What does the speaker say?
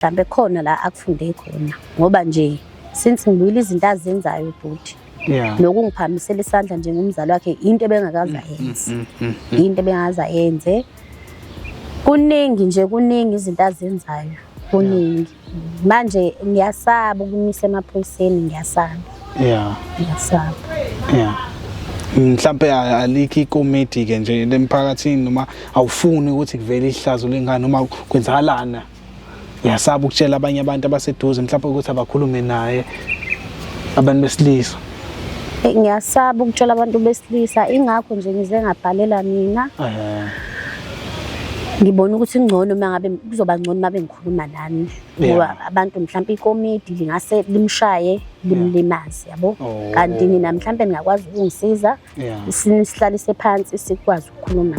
mhlambe khona la akufunde khona ngoba nje since ngibuyile izinto azenzayo bhuti nokungiphamisela isandla njengomzali wakhe into ebengakaze ayenze into ebengakaze ayenze kuningi izinto azenzayo kuningi manje ngiyasaba ukumisa emaphoyiseni ngiyasaba ngiyasaba mhlambe alikho ikomiti ke nje lemphakathini noma awufuni ukuthi kuvele ihlazo lengane noma kwenzakalana uyasaba ukutshela abanye abantu abaseduze mhlawumbe ukuthi abakhulume naye abantu besilisa ngiyasaba ukutshela abantu besilisa ingakho nje ngize ngabhalela mina ngibona ukuthi ingcono mangabe kuzoba ngcono mabe ngikhuluma nani ngoba abantu mhlawumbe ikomiti lingase limshaye limlimaze yabo kanti nina mhlawumbe ningakwazi ukungisiza sihlalise phansi sikwazi ukukhuluma